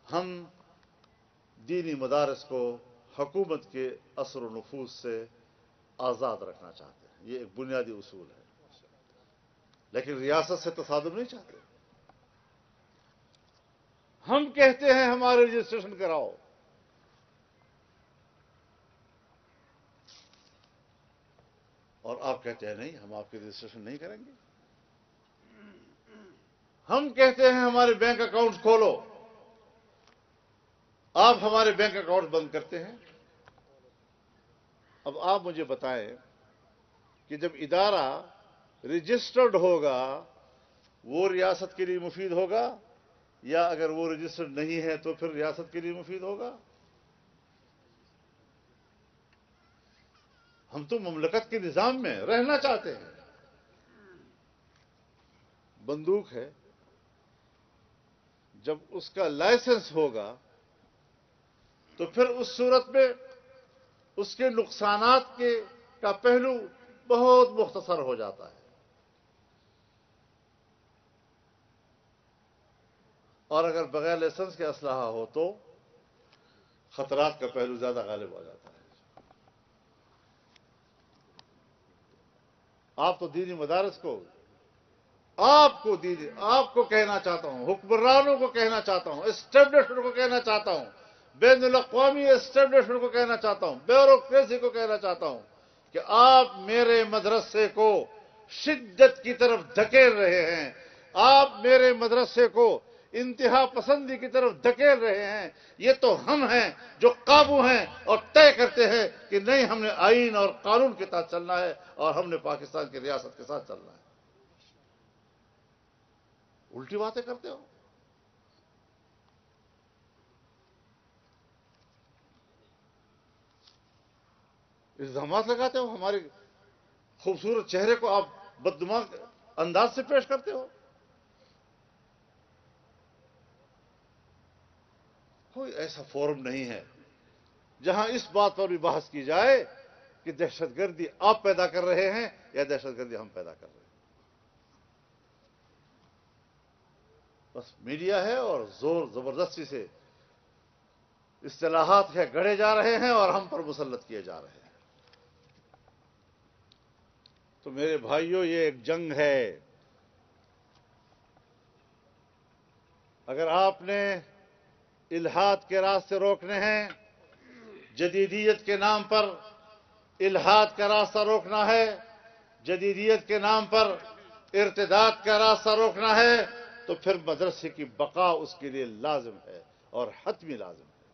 ہم دینی مدارس کو حکومت کے اثر و نفوذ سے آزاد رکھنا چاہتے ہیں، یہ ایک بنیادی اصول ہے، لیکن ریاست سے تصادم نہیں چاہتے۔ ہم کہتے ہیں ہمارے رجسٹریشن کراؤ، اور آپ کہتے ہیں نہیں، ہم آپ کے رجسٹریشن نہیں کریں گے۔ ہم کہتے ہیں ہمارے بینک اکاؤنٹ کھولو، آپ ہمارے بینک اکاؤنٹ بند کرتے ہیں۔ اب آپ مجھے بتائیں کہ جب ادارہ رجسٹرڈ ہوگا وہ ریاست کے لیے مفید ہوگا، یا اگر وہ رجسٹرڈ نہیں ہے تو پھر ریاست کے لیے مفید ہوگا؟ ہم تو مملکت کے نظام میں رہنا چاہتے ہیں۔ بندوق ہے، جب اس کا لائسنس ہوگا تو پھر اس صورت میں اس کے نقصانات کا پہلو بہت مختصر ہو جاتا ہے، اور اگر بغیر لائسنس کے اسلحہ ہو تو خطرات کا پہلو زیادہ غالب ہو جاتا ہے۔ آپ تو دینی مدارس کو آپ کو کہنا چاہتا ہوں، حکمرانوں کو کہنا چاہتا ہوں، اسٹیبلشمنٹ کو کہنا چاہتا ہوں، بین الاقوامی اسٹیبلشمنٹ کو کہنا چاہتا ہوں، بیوروکریسی کو کہنا چاہتا ہوں کہ آپ میرے مدرسے کو شدت کی طرف دھکیل رہے ہیں، آپ میرے مدرسے کو انتہا پسندی کی طرف دھکیل رہے ہیں۔ یہ تو ہم ہیں جو قابو ہیں اور طے کرتے ہیں کہ نہیں، ہم نے آئین اور قانون کے ساتھ چلنا ہے اور ہم نے پاکستان کی ریاست کے ساتھ چلنا ہے۔ الٹی باتیں کرتے ہو۔ الزامات لگاتے ہو، ہمارے خوبصورت چہرے کو آپ بددماغ انداز سے پیش کرتے ہو۔ کوئی ایسا فورم نہیں ہے جہاں اس بات پر بھی بحث کی جائے کہ دہشت گردی آپ پیدا کر رہے ہیں یا دہشت گردی ہم پیدا کر رہے ہیں۔ بس میڈیا ہے اور زور زبردستی سے اصطلاحات کے گڑھے جا رہے ہیں اور ہم پر مسلط کیے جا رہے ہیں۔ تو میرے بھائیوں، یہ ایک جنگ ہے۔ اگر آپ نے الحاد کے راستے روکنے ہیں، جدیدیت کے نام پر الحاد کا راستہ روکنا ہے، جدیدیت کے نام پر ارتداد کا راستہ روکنا ہے، تو پھر مدرسے کی بقا اس کے لیے لازم ہے اور حتمی لازم ہے۔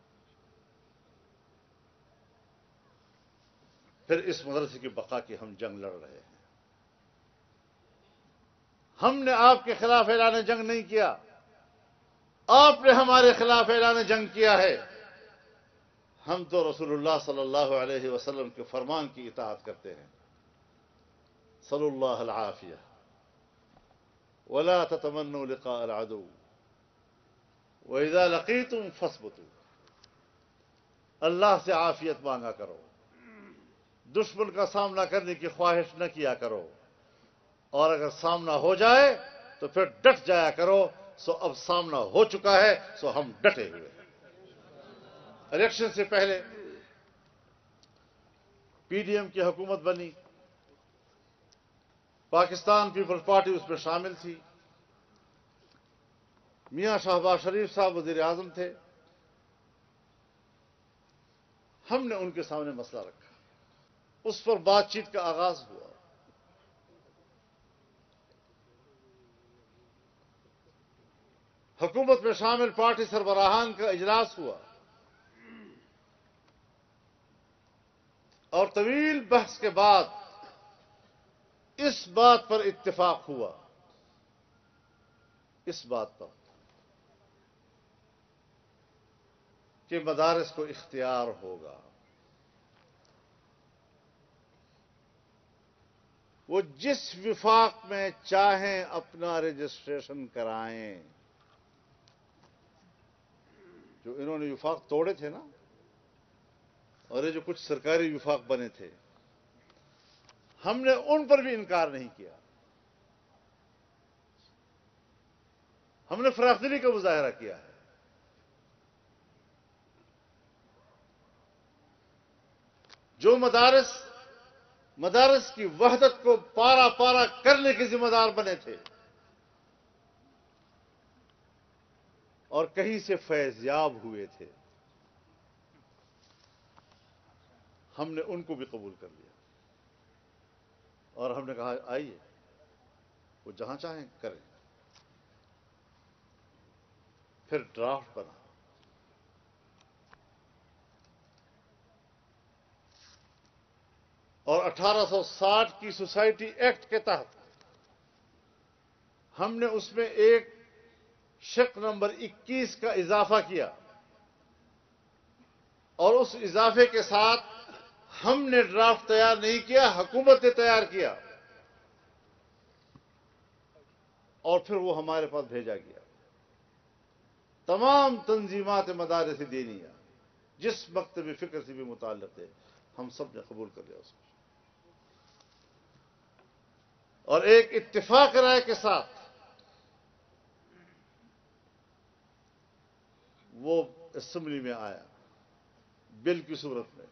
پھر اس مدرسے کی بقا کی ہم جنگ لڑ رہے ہیں۔ ہم نے آپ کے خلاف اعلان جنگ نہیں کیا، آپ نے ہمارے خلاف اعلان جنگ کیا ہے۔ ہم تو رسول اللہ صلی اللہ علیہ وسلم کے فرمان کی اطاعت کرتے ہیں، صلی اللہ العافیہ ولا تتمنوا لقاء العدو وَإِذَا لَقِيتُمْ فَاصْبُتُوا۔ اللہ سے عافیت مانگا کرو، دشمن کا سامنا کرنے کی خواہش نہ کیا کرو، اور اگر سامنا ہو جائے تو پھر ڈٹ جایا کرو۔ سو اب سامنا ہو چکا ہے، سو ہم ڈٹے ہوئے ہیں۔ الیکشن سے پہلے پی ڈی ایم کی حکومت بنی، پاکستان پیپلز پارٹی اس میں شامل تھی، میاں شہباز شریف صاحب وزیر اعظم تھے۔ ہم نے ان کے سامنے مسئلہ رکھا، اس پر بات چیت کا آغاز ہوا۔ حکومت میں شامل پارٹی سربراہان کا اجلاس ہوا اور طویل بحث کے بعد اس بات پر اتفاق ہوا، اس بات پر کہ مدارس کو اختیار ہوگا، وہ جس وفاق میں چاہیں اپنا رجسٹریشن کرائیں۔ جو انہوں نے وفاق توڑے تھے نا، اور یہ جو کچھ سرکاری وفاق بنے تھے، ہم نے ان پر بھی انکار نہیں کیا۔ ہم نے فراخ دلی کا مظاہرہ کیا ہے، جو مدارس کی وحدت کو پارا پارا کرنے کے ذمہ دار بنے تھے اور کہیں سے فیض یاب ہوئے تھے، ہم نے ان کو بھی قبول کر لیا اور ہم نے کہا آئیے، وہ جہاں چاہیں کریں۔ پھر ڈرافٹ بنا، اور 1860 کی سوسائٹی ایکٹ کے تحت ہم نے اس میں ایک شق نمبر 21 کا اضافہ کیا، اور اس اضافے کے ساتھ ہم نے ڈرافٹ تیار نہیں کیا، حکومت نے تیار کیا، اور پھر وہ ہمارے پاس بھیجا گیا۔ تمام تنظیمات مدارس دینیہ جس مکتب فکر سے بھی متعلق تھے، ہم سب نے قبول کر لیا اس کو، اور ایک اتفاق رائے کے ساتھ وہ اسمبلی میں آیا بل کی صورت میں۔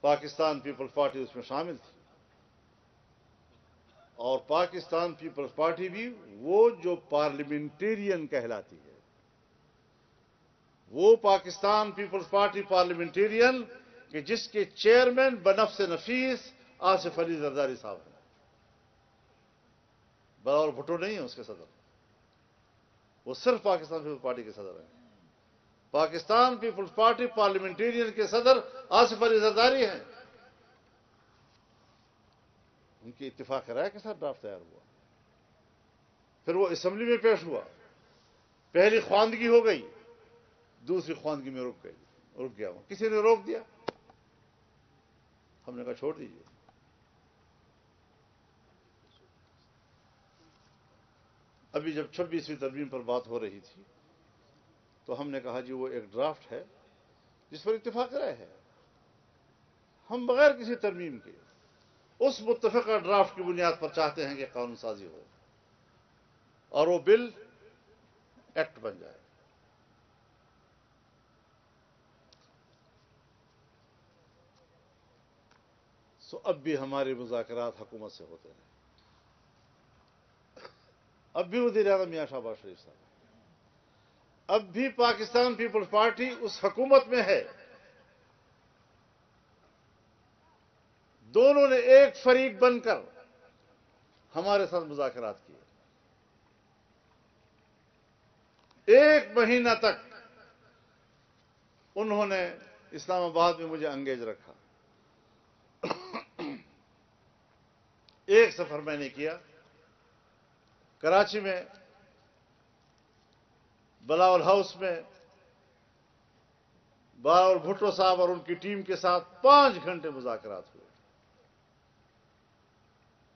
پاکستان پیپلز پارٹی اس میں شامل تھی، اور پاکستان پیپلز پارٹی بھی وہ جو پارلیمنٹیرین کہلاتی ہے، وہ پاکستان پیپلز پارٹی پارلیمنٹیرین کہ جس کے چیئرمین بنفس نفیس آصف علی زرداری صاحب ہیں، بلاول بھٹو نہیں ہے اس کے صدر، وہ صرف پاکستان پیپلز پارٹی کے صدر ہیں۔ پاکستان پیپلز پارٹی پارلیمنٹیرین کے صدر آصف علی زرداری ہیں۔ ان کی اتفاق رائے کے ساتھ ڈرافٹ تیار ہوا، پھر وہ اسمبلی میں پیش ہوا، پہلی خواندگی ہو گئی، دوسری خواندگی میں رک گیا وہ، کسی نے روک دیا، ہم نے کہا چھوڑ دیجیے۔ ابھی جب 26ویں ترمیم پر بات ہو رہی تھی تو ہم نے کہا جی وہ ایک ڈرافٹ ہے جس پر اتفاق رائے ہے، ہم بغیر کسی ترمیم کے اس متفقہ ڈرافٹ کی بنیاد پر چاہتے ہیں کہ قانون سازی ہو اور وہ بل ایکٹ بن جائے۔ سو اب بھی ہمارے مذاکرات حکومت سے ہوتے ہیں، اب بھی وزیر اعظم میاں شہباز شریف صاحب، اب بھی پاکستان پیپلز پارٹی اس حکومت میں ہے، دونوں نے ایک فریق بن کر ہمارے ساتھ مذاکرات کیے، ایک مہینہ تک انہوں نے اسلام آباد میں مجھے انگیج رکھا۔ ایک سفر میں نے کیا کراچی میں، بلاول ہاؤس میں بلاول بھٹو صاحب اور ان کی ٹیم کے ساتھ 5 گھنٹے مذاکرات ہوئے،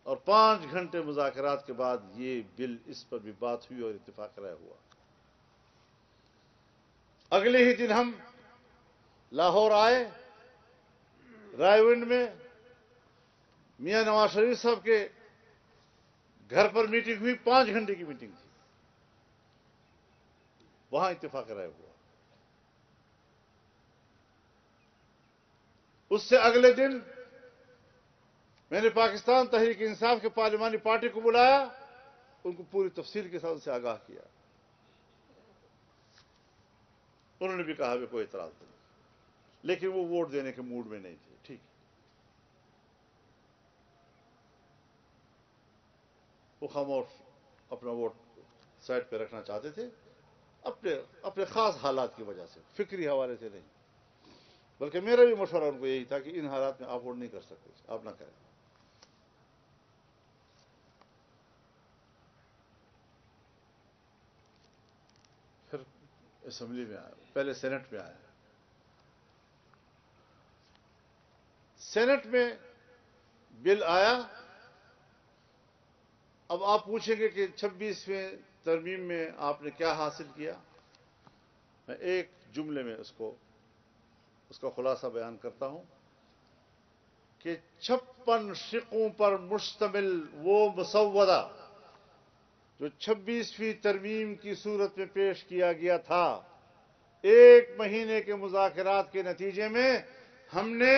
اور 5 گھنٹے مذاکرات کے بعد یہ بل اس پر بھی بات ہوئی اور اتفاق رائے ہوا۔ اگلے ہی دن ہم لاہور آئے، رائے ونڈ میں میاں نواز شریف صاحب کے گھر پر میٹنگ ہوئی، 5 گھنٹے کی میٹنگ تھی، وہاں اتفاق رائے ہوا۔ اس سے اگلے دن میں نے پاکستان تحریک انصاف کے پارلیمانی پارٹی کو بلایا، ان کو پوری تفصیل کے ساتھ ان سے آگاہ کیا، انہوں نے بھی کہا بھی کوئی اعتراض نہیں، لیکن وہ ووٹ دینے کے موڈ میں نہیں تھے۔ ٹھیک، وہ خاموش اپنا ووٹ سائڈ پہ رکھنا چاہتے تھے، اپنے خاص حالات کی وجہ سے، فکری حوالے سے نہیں، بلکہ میرا بھی مشورہ ان کو یہی تھا کہ ان حالات میں آپ ووٹ نہیں کر سکتے، آپ نہ کریں۔ پھر اسمبلی میں آیا، پہلے سینٹ میں آیا، سینٹ میں بل آیا۔ اب آپ پوچھیں گے کہ 26ویں ترمیم میں آپ نے کیا حاصل کیا، میں ایک جملے میں اس کا خلاصہ بیان کرتا ہوں کہ 56 شقوں پر مشتمل وہ مسودہ جو 26ویں ترمیم کی صورت میں پیش کیا گیا تھا، ایک مہینے کے مذاکرات کے نتیجے میں ہم نے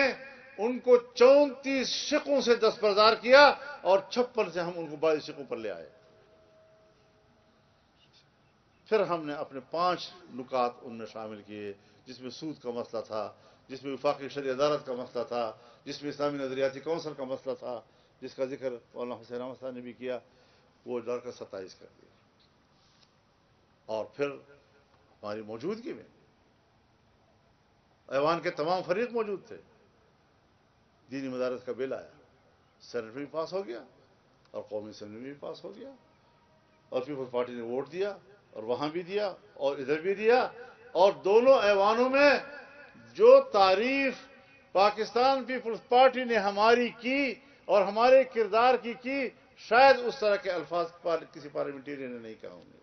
ان کو 34 شقوں سے دستبردار کیا اور 56 سے ہم ان کو 22 شقوں پر لے آئے. پھر ہم نے اپنے 5 نکات ان میں شامل کیے، جس میں سود کا مسئلہ تھا، جس میں وفاقی شرعی عدالت کا مسئلہ تھا، جس میں اسلامی نظریاتی کونسل کا مسئلہ تھا، جس کا ذکر مولانا حسین احمد صاحب نے بھی کیا. وہ ڈر کر 27 کر دیا. اور پھر ہماری موجودگی میں ایوان کے تمام فریق موجود تھے. دینی مدارس کا بل آیا، سینٹ میں بھی پاس ہو گیا اور قومی اسمبلی میں بھی پاس ہو گیا، اور پیپلز پارٹی نے ووٹ دیا اور وہاں بھی دیا اور ادھر بھی دیا. اور دونوں ایوانوں میں جو تعریف پاکستان پیپلز پارٹی نے ہماری کی اور ہمارے کردار کی شاید اس طرح کے الفاظ کسی پارلیمنٹیرین نے نہیں کہا ہوں گے.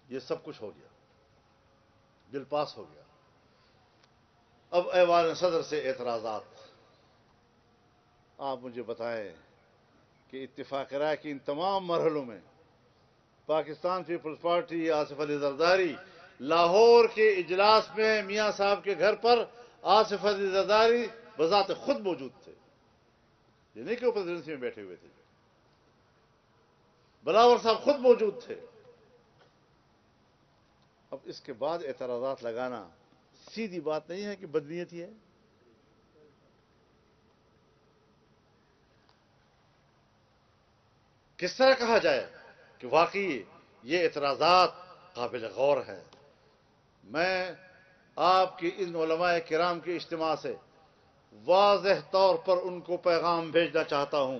یہ سب کچھ ہو گیا، بل پاس ہو گیا. اب ایوان صدر سے اعتراضات. آپ مجھے بتائیں کہ اتفاق رائے کے ان تمام مرحلوں میں پاکستان پیپلز پارٹی آصف علی زرداری لاہور کے اجلاس میں میاں صاحب کے گھر پر آصف علی زرداری بذات خود موجود تھے. یہ نہیں کہ وہ پریزیڈنسی میں بیٹھے ہوئے تھے، بلاور صاحب خود موجود تھے. اب اس کے بعد اعتراضات لگانا سیدھی بات نہیں ہے کہ بدنیتی ہے. کس طرح کہا جائے کہ واقعی یہ اعتراضات قابل غور ہیں؟ میں آپ کی ان علماء کرام کے اجتماع سے واضح طور پر ان کو پیغام بھیجنا چاہتا ہوں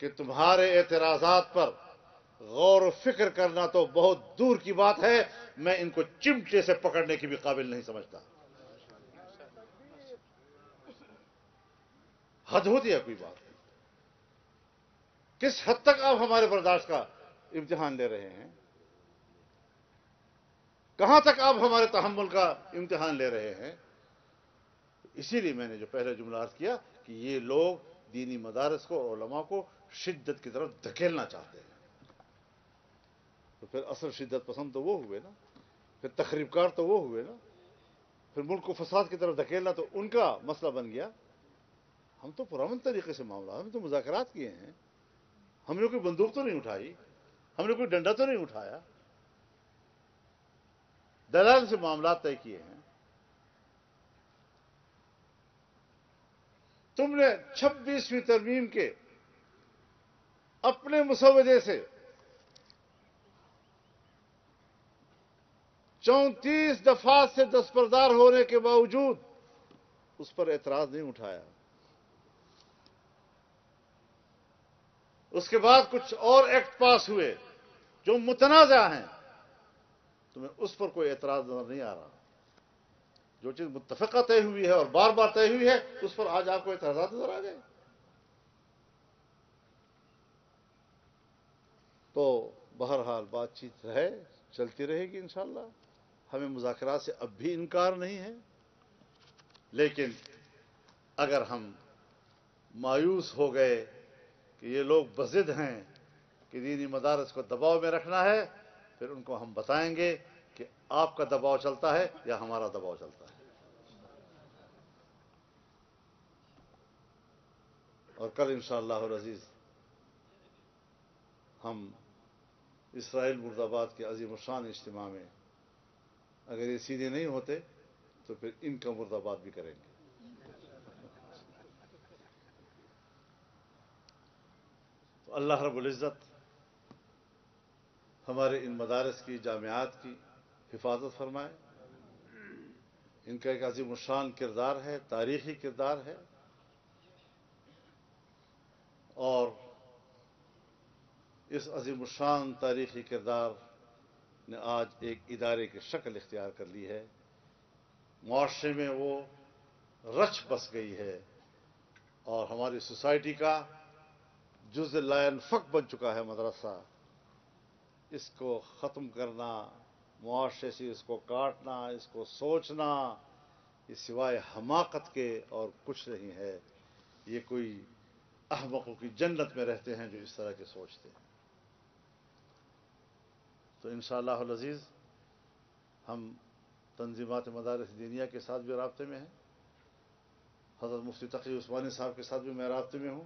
کہ تمہارے اعتراضات پر غور و فکر کرنا تو بہت دور کی بات ہے، میں ان کو چمٹے سے پکڑنے کی بھی قابل نہیں سمجھتا. حد ہوتی ہے کوئی بات. کس حد تک آپ ہمارے برداشت کا امتحان لے رہے ہیں؟ کہاں تک آپ ہمارے تحمل کا امتحان لے رہے ہیں؟ اسی لیے میں نے جو پہلے جملہ عرض کیا کہ یہ لوگ دینی مدارس کو اور علماء کو شدت کی طرف دھکیلنا چاہتے ہیں. تو پھر اصل شدت پسند تو وہ ہوئے نا، پھر تخریب کار تو وہ ہوئے نا، پھر ملک کو فساد کی طرف دھکیلنا تو ان کا مسئلہ بن گیا. ہم تو پرامن طریقے سے معاملہ، ہم تو مذاکرات کیے ہیں. ہم نے کوئی بندوق تو نہیں اٹھائی، ہم نے کوئی ڈنڈا تو نہیں اٹھایا، دلال سے معاملات طے کیے ہیں. تم نے 26ویں ترمیم کے اپنے مسودے سے 34 دفعات سے دستبردار ہونے کے باوجود اس پر اعتراض نہیں اٹھایا. اس کے بعد کچھ اور ایکٹ پاس ہوئے جو متنازع ہیں، تمہیں اس پر کوئی اعتراض نظر نہیں آ رہا. جو چیز متفقہ طے ہوئی ہے اور بار بار طے ہوئی ہے اس پر آج آپ کو اعتراضات نظر آ گئے. تو بہرحال بات چیت ہے، چلتی رہے گی انشاءاللہ. ہمیں مذاکرات سے اب بھی انکار نہیں ہے، لیکن اگر ہم مایوس ہو گئے کہ یہ لوگ بضد ہیں کہ دینی مدارس کو دباؤ میں رکھنا ہے، پھر ان کو ہم بتائیں گے کہ آپ کا دباؤ چلتا ہے یا ہمارا دباؤ چلتا ہے. اور کل انشاءاللہ العزیز ہم اسرائیل مرد آباد کے عظیم الشان اجتماع میں اگر یہ سیدھے نہیں ہوتے تو پھر ان کا مرد آباد بھی کریں گے. تو اللہ رب العزت ہمارے ان مدارس کی، جامعات کی حفاظت فرمائے. ان کا ایک عظیم الشان کردار ہے، تاریخی کردار ہے، اور اس عظیم الشان تاریخی کردار نے آج ایک ادارے کی شکل اختیار کر لی ہے. معاشرے میں وہ رچ بس گئی ہے اور ہماری سوسائٹی کا جز لا ينفک بن چکا ہے مدرسہ. اس کو ختم کرنا، معاشرے سے اس کو کاٹنا، اس کو سوچنا، یہ سوائے حماقت کے اور کچھ نہیں ہے. یہ کوئی احمقوں کی جنت میں رہتے ہیں جو اس طرح کے سوچتے ہیں. تو انشاءاللہ العزیز ہم تنظیمات مدارس دینیہ کے ساتھ بھی رابطے میں ہیں. حضرت مفتی تقی عثمانی صاحب کے ساتھ بھی میں رابطے میں ہوں.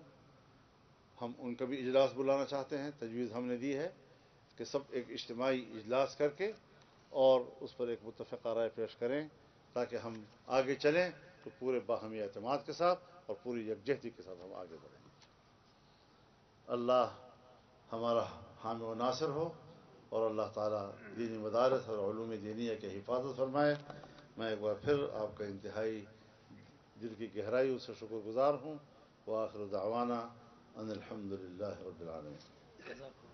ہم ان کا بھی اجلاس بلانا چاہتے ہیں. تجویز ہم نے دی ہے کہ سب ایک اجتماعی اجلاس کر کے اور اس پر ایک متفقہ رائے پیش کریں تاکہ ہم آگے چلیں تو پورے باہمی اعتماد کے ساتھ اور پوری یکجہتی کے ساتھ ہم آگے بڑھیں. اللہ ہمارا حامی و ناصر ہو اور اللہ تعالیٰ دینی مدارس اور علوم دینیہ کی حفاظت فرمائے. میں ایک بار پھر آپ کا انتہائی دل کی گہرائیوں سے شکر گزار ہوں. وآخر دعوانا ان الحمد للہ رب العالمین.